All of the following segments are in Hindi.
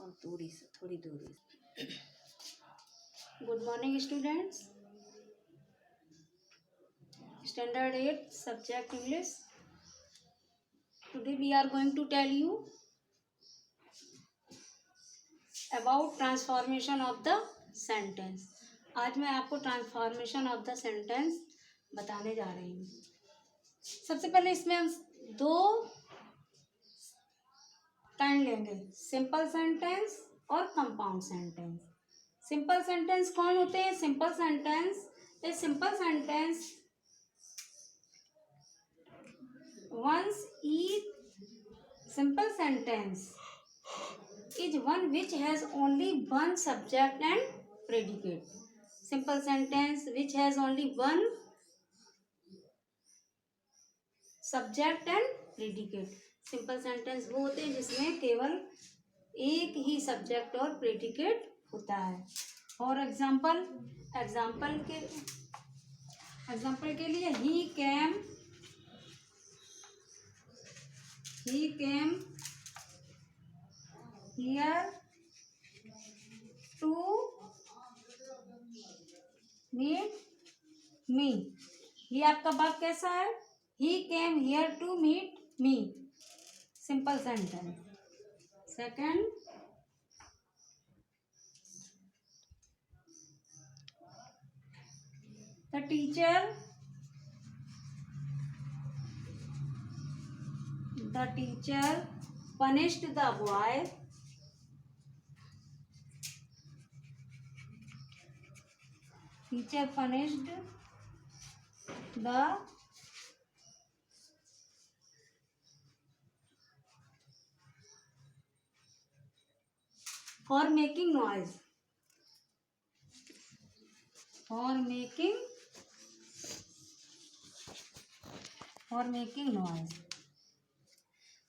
और दूरी से, थोड़ी दूरी से। Good morning students, standard 8 subject English. Today we are going to tell you about transformation of the sentence. आज मैं आपको ट्रांसफॉर्मेशन ऑफ द सेंटेंस बताने जा रही हूँ। सबसे पहले इसमें हम दो काइंड लेंगे, सिंपल सेंटेंस और कंपाउंड सेंटेंस। सिंपल सेंटेंस कौन होते हैं? Simple sentence, a simple sentence once each simple sentence is one which has only one subject and predicate. Simple sentence which has only one subject and predicate. Simple sentence वो होते हैं जिसमें केवल एक ही सब्जेक्ट और प्रेडिकेट होता है। फॉर एग्जाम्पल, एग्जाम्पल के लिए ही केम here to meet me। ये आपका वाक्य कैसा है? He came here to meet me। Simple sentence. Second, the teacher punished the boy for making noise।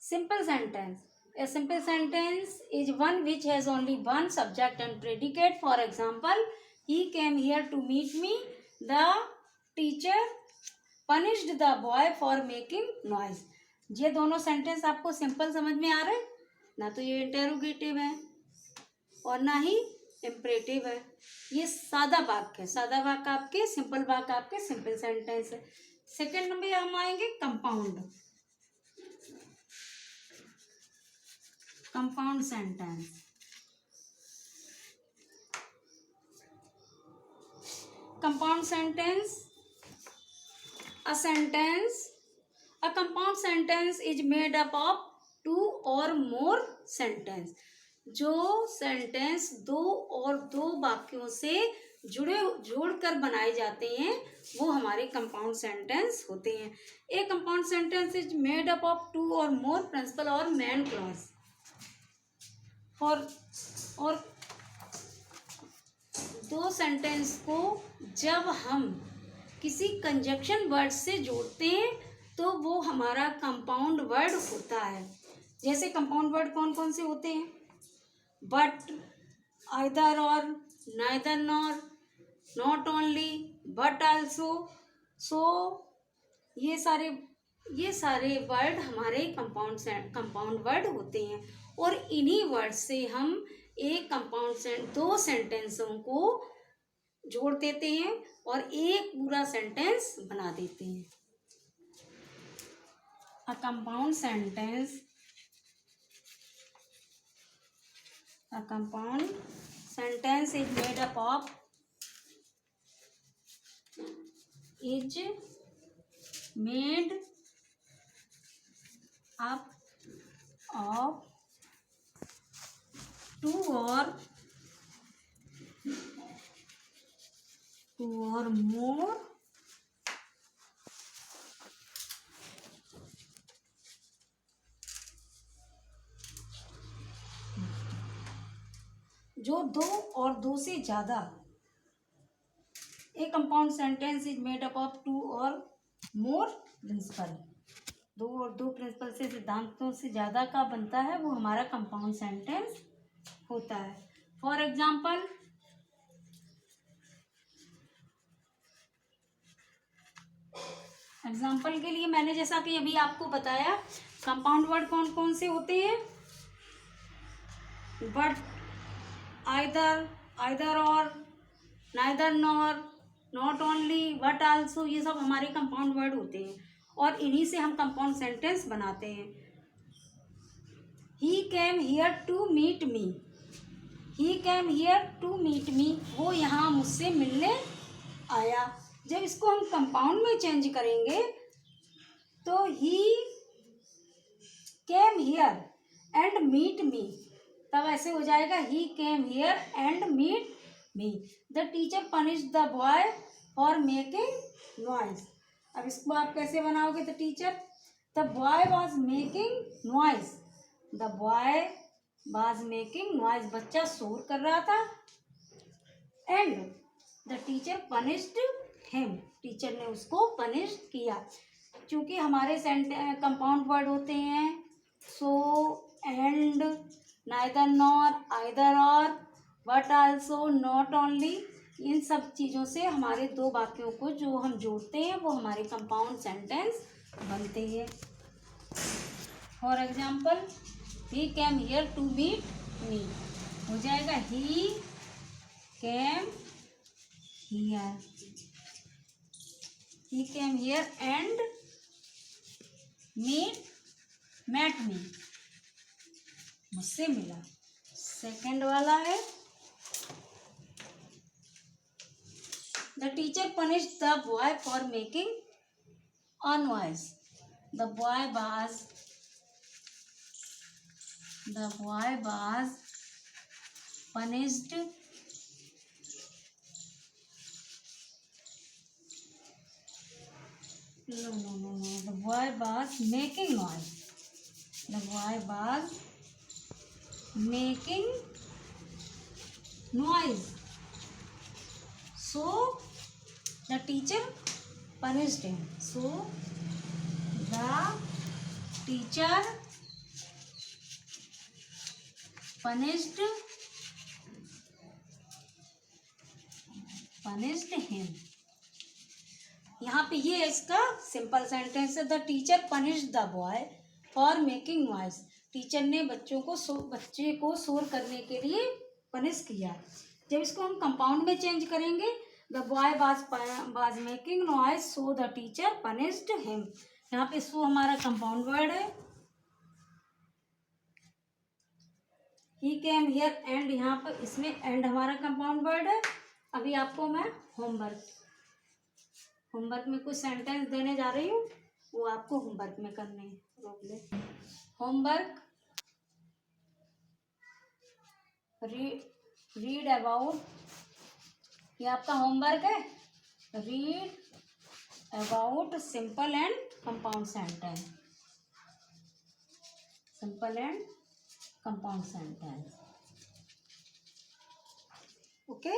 Simple sentence. A simple sentence is one which has only one subject and predicate. For example, he came here to meet me. The teacher punished the boy for making noise। ये दोनों सेंटेंस आपको सिंपल समझ में आ रहे हैं ना? तो ये इंटेरोगेटिव है और ना ही इम्परेटिव है। ये सादा वाक्य है। सादा वाक्य आपके, सिंपल वाक्य आपके सिंपल सेंटेंस है। सेकेंड नंबर हम आएंगे compound sentence. Compound sentence, a compound sentence is made up of two or more sentence। जो सेंटेंस दो और दो वाक्यों से जोड़कर बनाए जाते हैं वो हमारे कंपाउंड सेंटेंस होते हैं। A compound sentence is made up of two or more principal or main clause. और दो सेंटेंस को जब हम किसी कंजक्शन वर्ड से जोड़ते हैं तो वो हमारा कंपाउंड वर्ड होता है। जैसे कंपाउंड वर्ड कौन कौन से होते हैं? But, either or, neither nor, not only, but also, so, ये सारे वर्ड हमारे कंपाउंड वर्ड होते हैं। और इन्हीं वर्ड से हम एक दो सेंटेंसों को जोड़ देते हैं और एक पूरा सेंटेंस बना देते हैं। A compound sentence is made up of two or more जो दो और दो से ज्यादा। A compound sentence is made up of two or more principal. दो और दो प्रिंसिपल से, सिद्धांतों से ज्यादा का बनता है वो हमारा कंपाउंड सेंटेंस होता है। फॉर एग्जाम्पल, एग्जाम्पल के लिए मैंने जैसा कि अभी आपको बताया कंपाउंड वर्ड कौन कौन से होते हैं। But, either, either or, neither nor, not only, but also, ये सब हमारे कंपाउंड वर्ड होते हैं और इन्हीं से हम कंपाउंड सेंटेंस बनाते हैं। He came here to meet me, he came here to meet me, वो यहाँ मुझसे मिलने आया। जब इसको हम कंपाउंड में चेंज करेंगे तो he came here and meet me, तब ऐसे हो जाएगा he came here and meet me. The teacher punish the boy for making noise. अब इसको आप कैसे बनाओगे? The teacher, the boy was making noise, the boy was making noise, बच्चा शोर कर रहा था। And the teacher punished him, teacher ने उसको पनिश किया। क्योंकि हमारे कंपाउंड वर्ड होते हैं सो, एंड, नाइदर नॉर, आइदर और, बट आल्सो, नॉट ओनली, इन सब चीज़ों से हमारे दो वाक्यों को जो हम जोड़ते हैं वो हमारे कंपाउंड सेंटेंस बनते हैं। For example, he came here to meet me, हो जाएगा he came here, he came here and met me, मुझसे मिला। सेकंड वाला है, the teacher punish the boy for making a noise, the boy was punished no, the boy was making noise, the boy was making noise, so the teacher punished him, so the teacher punished him। यहाँ पे ये इसका सिंपल सेंटेंस है, the teacher punish the boy for making noise, teacher ने बच्चे को शोर करने के लिए पनिश किया। जब इसको हम कंपाउंड में चेंज करेंगे, the boy was making noise so the teacher punished him. यहाँ पे सो हमारा कंपाउंड वर्ड है, ही केम हियर एंड, यहाँ पर इसमें एंड हमारा कंपाउंड वर्ड है। अभी आपको मैं होमवर्क में कुछ सेंटेंस देने जा रही हूँ, वो आपको होमवर्क में करने हैं। रोक ले। होमवर्क, रीड अबाउट, ये आपका होमवर्क है, read about simple and compound sentence, simple and compound sentence, okay.